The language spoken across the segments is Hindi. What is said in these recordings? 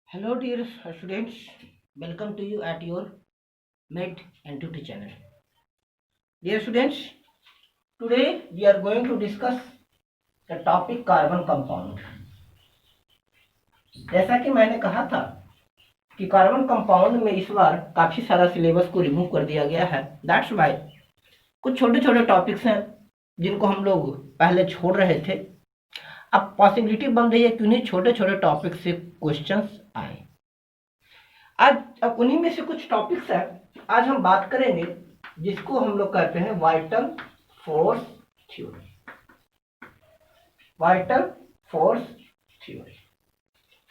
Hello dear students, welcome to you at your Med Entity channel. Dear students, today we are going to discuss the topic carbon compound. जैसा कि मैंने कहा था कि कार्बन कंपाउंड में इस बार काफी सारा सिलेबस को रिमूव कर दिया गया है. दैट्स वाई कुछ छोटे छोटे टॉपिक्स हैं जिनको हम लोग पहले छोड़ रहे थे. अब पॉसिबिलिटी बन रही है कि उन्हीं छोटे छोटे टॉपिक से क्वेश्चंस आए. आज अब उन्हीं में से कुछ टॉपिक्स है आज हम बात करेंगे जिसको हम लोग कहते हैं vital force theory. Vital force theory,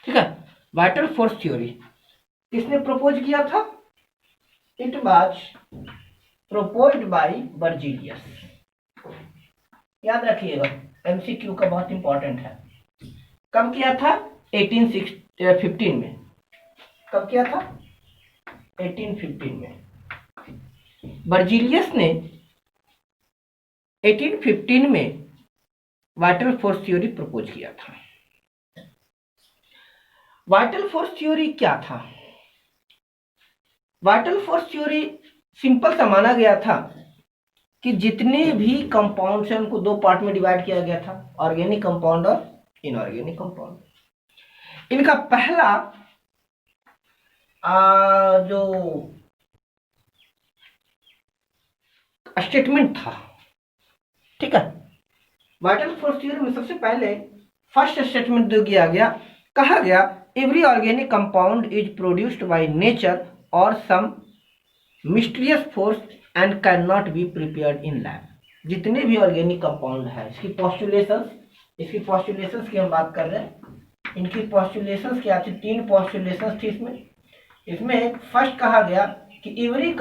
ठीक है. वाइटल फोर्स थ्योरी किसने प्रपोज किया था? It was proposed by Berzelius. याद रखिएगा, एमसीक्यू का बहुत इंपॉर्टेंट है. कब किया था? 1815 में. कब किया था? 1815 में. बर्जीलियस ने 1815 में वाइटल फोर्स थ्योरी प्रपोज किया था. वाइटल फोर्स थ्योरी क्या था? वाइटल फोर्स थ्योरी सिंपल सा माना गया था कि जितने भी कंपाउंड्स हैं उनको दो पार्ट में डिवाइड किया गया था, ऑर्गेनिक कंपाउंड और इनऑर्गेनिक कंपाउंड. इनका पहला जो स्टेटमेंट था, ठीक है, वाइटल फोर्स थ्योरी में सबसे पहले फर्स्ट स्टेटमेंट जो किया गया, कहा गया every organic compound is produced by nature और some mysterious force and can not be prepared in lab. जितने भी ऑर्गेनिक कंपाउंड है, इसकी पॉस्टुलेशंस की हम बात कर रहे हैं. इनकी पॉस्टुलेशंस क्या थी? 3 पॉस्टुलेशंस थी इसमें फर्स्ट कहा गया कि every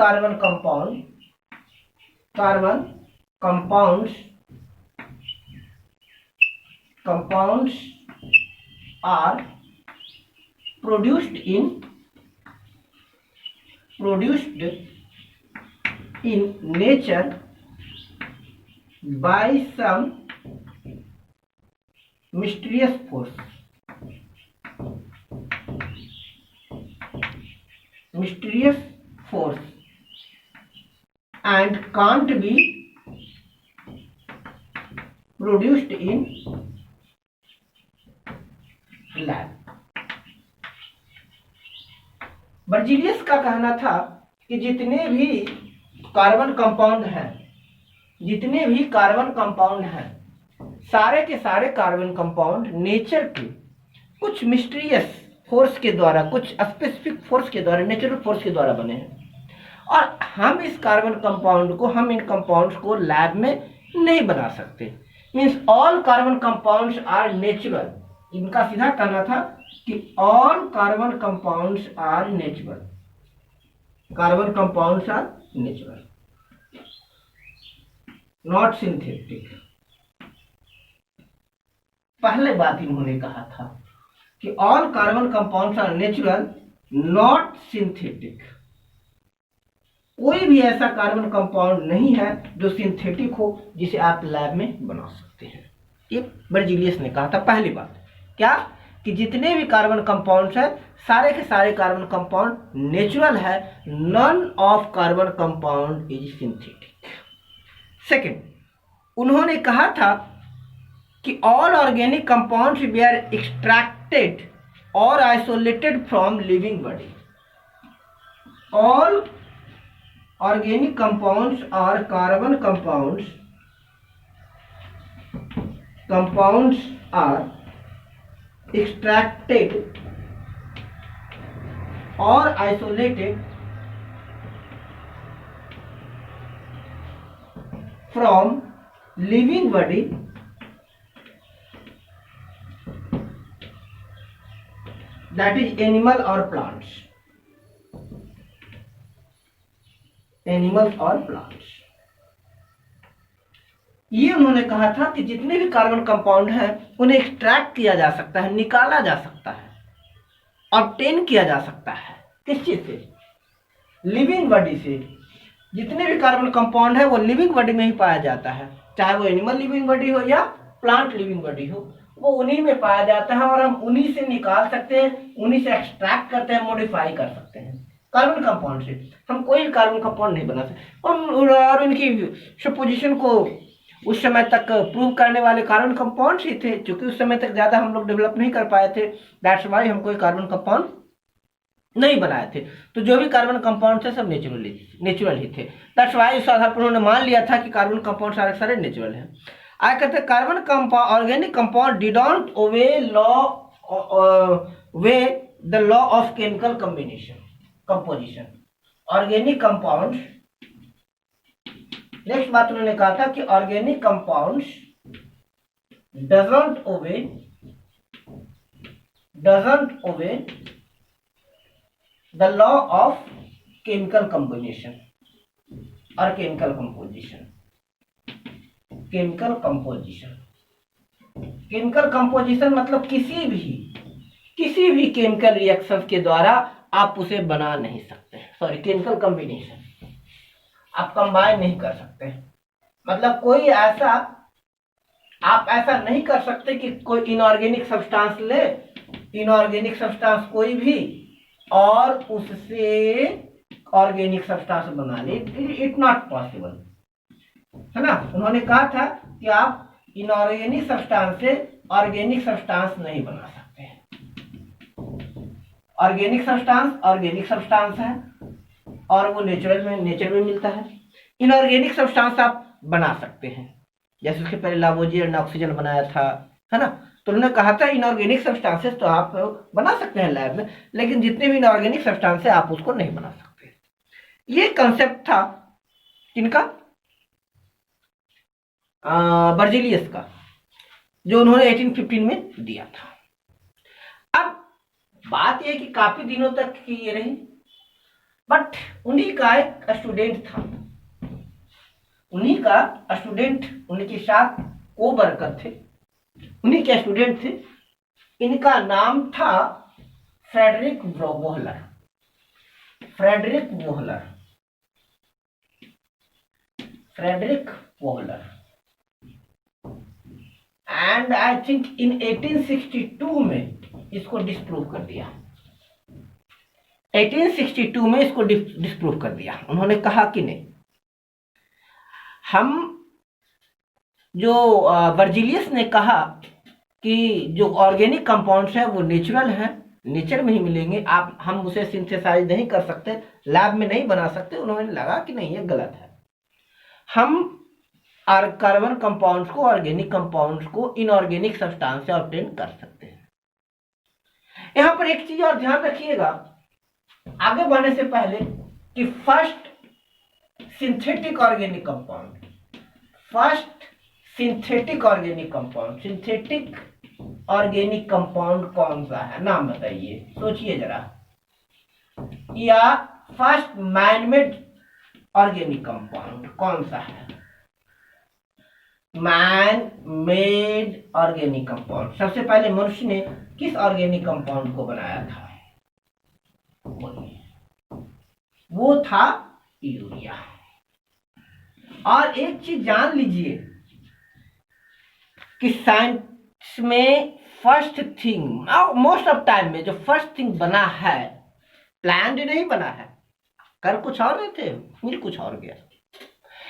compounds are produced in nature by some mysterious force and can't be produced in lab. Berzelius का कहना था कि जितने भी कार्बन कंपाउंड हैं, सारे के सारे कार्बन कंपाउंड नेचर के कुछ मिस्टीरियस फोर्स के द्वारा, कुछ स्पेसिफिक फोर्स के द्वारा, नेचुरल फोर्स के द्वारा बने हैं. और हम इन कंपाउंड्स को लैब में नहीं बना सकते. Means all carbon compounds are natural. इनका सीधा कहना था कि all carbon compounds are natural, not synthetic. पहले बात इन्होंने कहा था कि all carbon compounds are natural not synthetic. कोई भी ऐसा कार्बन कंपाउंड नहीं है जो सिंथेटिक हो जिसे आप लैब में बना सकते हैं. ये बर्जीलियस ने कहा था. पहली बात क्या? कि जितने भी कार्बन कंपाउंड्स हैं, सारे के सारे कार्बन कंपाउंड नेचुरल है. None of carbon compound is synthetic. Second, उन्होंने कहा था कि all organic compounds were extracted और isolated from living body. All organic compounds और carbon compounds are extracted or isolated from living body that is animals or plants. ये उन्होंने कहा था कि जितने भी कार्बन कंपाउंड हैं उन्हें एक्सट्रैक्ट किया जा सकता है, निकाला जा सकता है, ऑब्टेन किया जा सकता है. किस चीज से? लिविंग बॉडी से. जितने भी कार्बन कंपाउंड है वो लिविंग बॉडी में ही पाया जाता है, चाहे वो एनिमल लिविंग बॉडी हो या प्लांट लिविंग बॉडी हो, वो उन्हीं में पाया जाता है और हम उन्हीं से निकाल सकते हैं, उन्हीं से एक्सट्रैक्ट करते हैं, मॉडिफाई कर सकते हैं। कार्बन कंपाउंड से हम कोई कार्बन कंपाउंड नहीं बना सकते। और इनकी सपोजिशन को उस समय तक प्रूव करने वाले कार्बन कंपाउंड्स ही थे, क्योंकि उस समय तक ज़्यादा हम लोग डेवलप नहीं कर पाए थे। दैट्स वाई हम कोई कार्बन कंपाउंड नहीं बनाए थे। तो जो भी कार्बन कंपाउंड थे सब नेचुरल ही थे। दैट्स वाई इस आधार पर उन्होंने मान लिया था कि कार्बन कंपाउंड सारे सारे नेचुरल हैं। आगे कहते हैं carbon compound, organic compound didn't obey the law of chemical composition. Organic compound, next बात उन्होंने कहा था कि organic compounds doesn't obey the law of chemical combination और केमिकल कंपोजिशन मतलब किसी भी केमिकल रिएक्शन के द्वारा आप उसे बना नहीं सकते। सॉरी, केमिकल कॉम्बिनेशन आप कंबाइन नहीं कर सकते। मतलब कोई ऐसा आप ऐसा नहीं कर सकते कि कोई इनऑर्गेनिक सब्सटेंस ले, इनऑर्गेनिक सब्सटेंस कोई भी, और उससे ऑर्गेनिक सब्सटेंस बना ले। इट नॉट पॉसिबल, है ना। उन्होंने कहा था कि आप इनऑर्गेनिक सब्सटेंस से ऑर्गेनिक सब्सटेंस नहीं बना सकते। ऑर्गेनिक सब्सटेंस है और वो नेचर में मिलता है। इनऑर्गेनिक सब्सटेंस आप बना सकते हैं, जैसे उसके पहले लावोजियर ने ऑक्सीजन बनाया था, है ना। तो उन्होंने कहा था इनऑर्गेनिक सब्सटेंसेस तो आप बना सकते हैं लैब में, लेकिन जितने भी इनऑर्गेनिक सब्सटेंस है आप उसको नहीं बना सकते। ये कंसेप्ट था किनका? बर्जीलियस का, जो उन्होंने 1815 में दिया था। अब बात यह कि काफी दिनों तक की ये रही, बट उन्हीं का एक स्टूडेंट था, उन्हीं के साथ को वर्कर थे, उन्हीं के स्टूडेंट थे। इनका नाम था Friedrich Wohler. And I think in 1862 में इसको डिस्प्रूव कर दिया। 1862 में इसको डिस्प्रूव कर दिया। उन्होंने कहा कि नहीं, हम जो बर्जीलियस ने कहा कि जो ऑर्गेनिक कंपाउंड्स है वो नेचुरल है, नेचर में ही मिलेंगे, हम उसे सिंथेसाइज नहीं कर सकते, लैब में नहीं बना सकते। उन्होंने लगा कि नहीं, ये गलत है। हम कार्बन कंपाउंड्स को, ऑर्गेनिक कंपाउंड्स को इनऑर्गेनिक सब्सटेंस से ऑब्टेन कर सकते हैं। यहां पर एक चीज और ध्यान रखिएगा आगे बढ़ने से पहले कि फर्स्ट सिंथेटिक ऑर्गेनिक कंपाउंड कौन सा है? नाम बताइए, सोचिए जरा। या फर्स्ट मैनमेड ऑर्गेनिक कंपाउंड कौन सा है? मैन मेड ऑर्गेनिक कंपाउंड, सबसे पहले मनुष्य ने किस ऑर्गेनिक कंपाउंड को बनाया था? वो था यूरिया। और एक चीज जान लीजिए कि साइंस में first thing, most of time में जो फर्स्ट थिंग बना है, प्लान्ड नहीं बना है, कर कुछ और रहे थे, मिल कुछ और गया।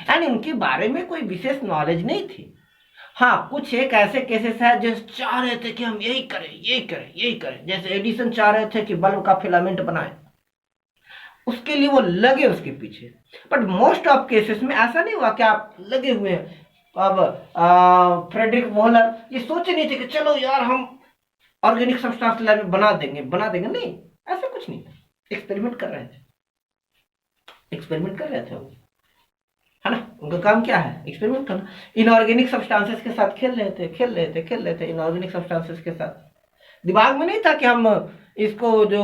एंड उनके बारे में कोई विशेष नॉलेज नहीं थी। हाँ, कुछ एक ऐसे केसेस है जो चाह रहे थे कि हम यही करें। जैसे एडिसन चाह रहे थे कि बल्ब का फिलामेंट बनाए, उसके लिए वो लगे उसके पीछे। बट मोस्ट ऑफ केसेस में ऐसा नहीं हुआ कि आप लगे हुए हैं। अब फ्रेडरिक वोहलर ये सोचे नहीं थे कि चलो यार हम ऑर्गेनिक सब्सटेंस लैब में बना देंगे, नहीं, ऐसा कुछ नहीं था। एक्सपेरिमेंट कर रहे थे वो, है ना। उनका काम क्या है? एक्सपेरिमेंट करना। इनऑर्गेनिक सब्सटेंसेस के साथ खेल रहे थे इनऑर्गेनिक सब्सटेंसेस के साथ। दिमाग में नहीं था कि हम इसको, जो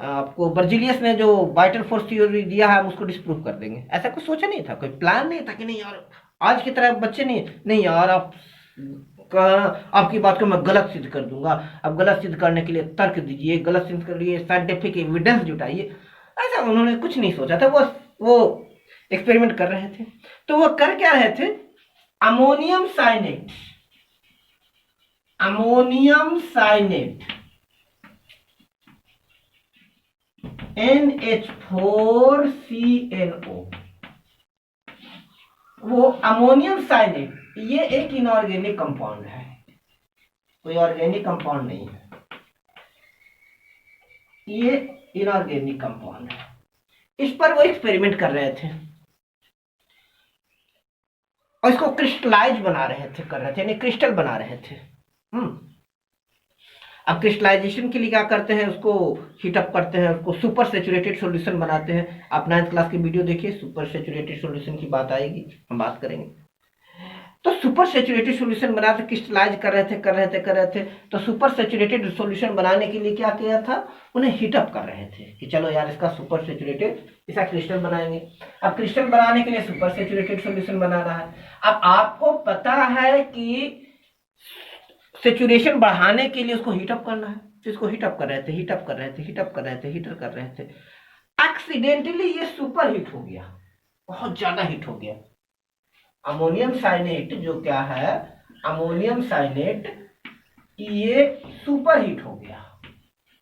आपको बर्जीलियस ने जो वाइटल फोर्स थ्योरी दिया है, हम उसको डिस्प्रूव कर देंगे। ऐसा कुछ सोचा नहीं था, कोई प्लान नहीं था कि नहीं यार आज की तरह बच्चे नहीं यार आपकी बात को मैं गलत सिद्ध कर दूंगा। अब गलत सिद्ध करने के लिए तर्क दीजिए, गलत सिद्ध के लिए साइंटिफिक एविडेंस जुटाइए। ऐसा उन्होंने कुछ नहीं सोचा था। वो एक्सपेरिमेंट कर रहे थे। तो वो कर क्या रहे थे? अमोनियम साइनेट अमोनियम साइनेट NH4CnO, वो अमोनियम साइनेट ये एक इनऑर्गेनिक कंपाउंड है, कोई ऑर्गेनिक कंपाउंड नहीं है, ये इनऑर्गेनिक कंपाउंड है। इस पर वो एक्सपेरिमेंट कर रहे थे और इसको क्रिस्टलाइज बना रहे थे, कर रहे थे, यानी क्रिस्टल बना रहे थे। अब क्रिस्टलाइजेशन के लिए क्या करते हैं, उसको हीटअप करते हैं, उसको सुपर सेचुरेटेड सॉल्यूशन बनाते हैं। आप 9th क्लास की वीडियो देखिए, सुपर सेचुरेटेड सॉल्यूशन की बात आएगी, हम बात करेंगे। तो सुपर सेचुरेटेड सॉल्यूशन बनाते, क्रिस्टलाइज कर रहे थे। तो सुपर सेचुरेटेड सॉल्यूशन बनाने के लिए क्या किया था, उन्हें हीटअप कर रहे थे कि चलो यार इसका सुपर सेचुरेटेड इसका क्रिस्टल बनाएंगे। अब क्रिस्टल बनाने के लिए सुपर सेचुरेटेड सॉल्यूशन बनाना है। अब आपको पता है कि सेचुरेशन बढ़ाने के लिए उसको हीटअप करना है, तो इसको हीटअप कर रहे थे, हीटर कर रहे थे। एक्सीडेंटली ये सुपर हीट हो गया, बहुत ज्यादा हीट हो गया। अमोनियम साइनेट जो क्या है, अमोनियम साइनेट ये सुपर हीट हो गया,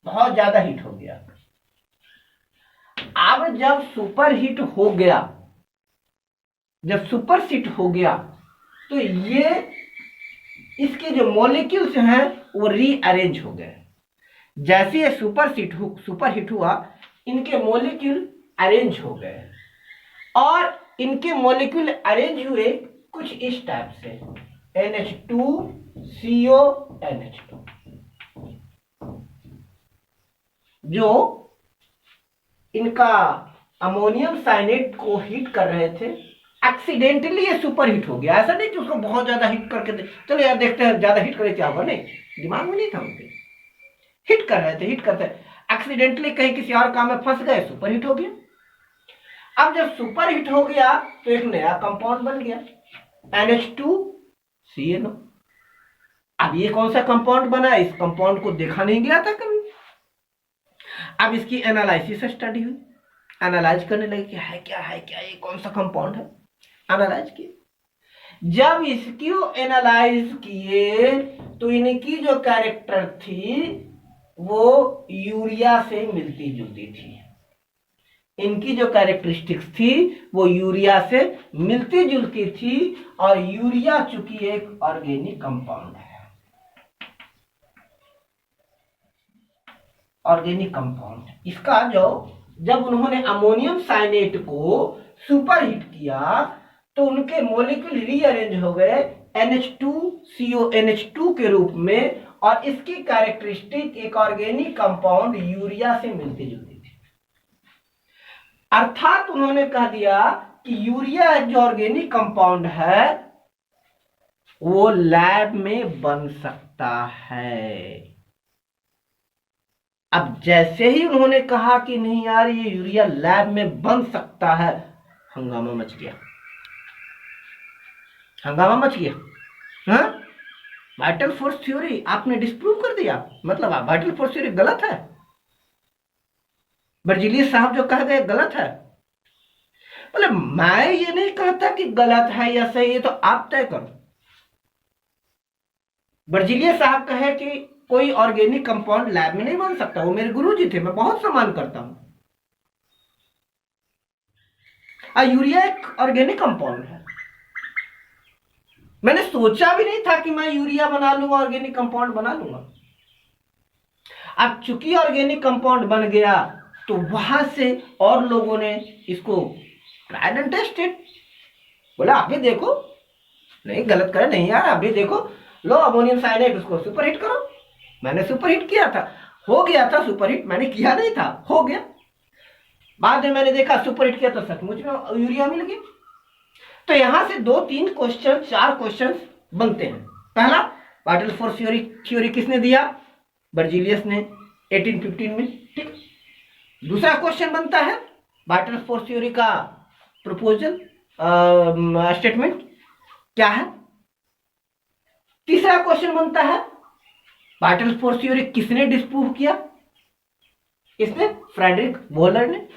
बहुत ज्यादा हीट हो गया। अब जब सुपर हीट हो गया, जब सुपर हीट हो गया तो ये इसके जो मॉलिक्यूल्स हैं वो रीअरेंज हो गए। जैसे ये सुपर हिट हुआ, इनके मॉलिक्यूल अरेंज हो गए और इनके मॉलिक्यूल अरेंज हुए कुछ इस टाइप से, NH2CONH2, जो इनका अमोनियम साइनेट को हीट कर रहे थे। एक्सीडेंटली ये सुपर हिट हो गया, ऐसा नहीं कि उसको बहुत ज्यादा हिट करके चलो यार देखते हैं ज्यादा हिट करे क्या होगा, नहीं, दिमाग में नहीं था उनके। हिट कर रहे थे, एक्सीडेंटली कहीं किसी और काम में फंस गए, सुपर हिट हो गया। अब जब सुपर हिट हो गया तो एक नया कंपाउंड बन गया, NH2CnO। अब ये कौन सा कंपाउंड बना, इस कंपाउंड को देखा नहीं गया था कभी। अब इसकी एनालिसिस स्टडी हुई, एनालाइज करने लगे कि है क्या ये कौन सा कंपाउंड है, एनालाइज किए। जब इसको एनालाइज किए तो इनकी जो कैरेक्टर थी वो यूरिया से मिलती जुलती थी, इनकी जो कैरेक्टरिस्टिक्स थी वो यूरिया से मिलती जुलती थी। और यूरिया चूंकि एक ऑर्गेनिक कंपाउंड है, ऑर्गेनिक कंपाउंड, इसका जो जब उन्होंने अमोनियम साइनेट को सुपर हिट किया तो उनके मॉलिक्यूल रीअरेंज हो गए NH2CONH2 के रूप में, और इसकी कैरेक्टरिस्टिक एक ऑर्गेनिक कंपाउंड यूरिया से मिलती जुलती थी। अर्थात उन्होंने कह दिया कि यूरिया जो ऑर्गेनिक कंपाउंड है वो लैब में बन सकता है। अब जैसे ही उन्होंने कहा कि नहीं यार ये यूरिया लैब में बन सकता है, हंगामा मच गया, हाँ? वाइटल फोर्स थ्योरी आपने डिस्प्रूव कर दिया, मतलब वाइटल फोर्स थ्योरी गलत है, बर्जीलियस साहब जो कह गए गलत है। बोले मैं ये नहीं कहता कि गलत है या सही है, तो आप तय करो। बर्जीलियस साहब कहे कि कोई ऑर्गेनिक कंपाउंड लैब में नहीं बन सकता, वो मेरे गुरुजी थे, मैं बहुत सम्मान करता हूं। यूरिया एक ऑर्गेनिक कंपाउंड है, मैंने सोचा भी नहीं था कि मैं यूरिया बना लूंगा, ऑर्गेनिक कंपाउंड बना लूंगा। अब चूंकि ऑर्गेनिक कंपाउंड बन गया तो वहां से और लोगों ने इसको ट्राइड एंड टेस्टेड, बोला आप भी देखो, नहीं गलत करे नहीं यार, आप भी देखो, लो अमोनियम साइनेट उसको सुपर हिट करो। मैंने सुपर हिट किया था, हो गया था सुपर हिट, मैंने किया नहीं था, हो गया। बाद में मैंने देखा सुपर हिट किया तो सचमुच में यूरिया मिल गया। तो यहां से 2, 3 क्वेश्चन, 4 क्वेश्चन बनते हैं। पहला, वाइटल फोर्स थ्योरी किसने दिया, बर्जीलियस ने 1815 में, ठीक। दूसरा क्वेश्चन बनता है वाइटल फोर्स थ्योरी का प्रपोजल स्टेटमेंट क्या है। तीसरा क्वेश्चन बनता है वाइटल फोर्स थ्योरी किसने डिस्प्रूव किया, किसने, फ्रेडरिक वोलर ने।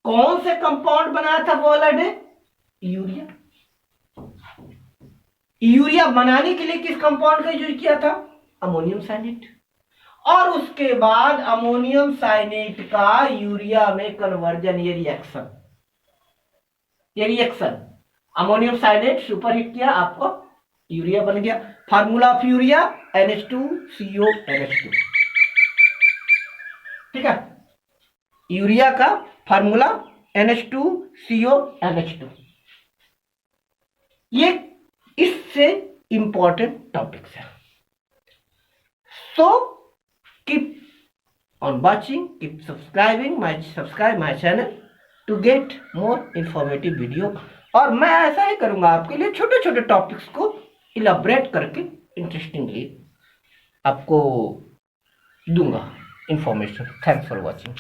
कौन से कंपाउंड बनाया था वोलर ने, यूरिया। यूरिया बनाने के लिए किस कंपाउंड का यूज किया था? Ammonium cyanate. और उसके बाद अमोनियम साइनेट का यूरिया में कन्वर्जन, ये रिएक्शन अमोनियम साइनेट सुपरहीट किया, आपको यूरिया बन गया। Formula of urea NH2CO NH2। ठीक है, यूरिया का फार्मूला NH2CO NH2। ये इससे इंपॉर्टेंट टॉपिक्स है। So keep on watching, keep subscribe my channel to get more informative video। और मैं ऐसा ही करूंगा, आपके लिए छोटे छोटे टॉपिक्स को इलाबरेट करके इंटरेस्टिंगली आपको दूंगा इंफॉर्मेशन। Thanks for watching.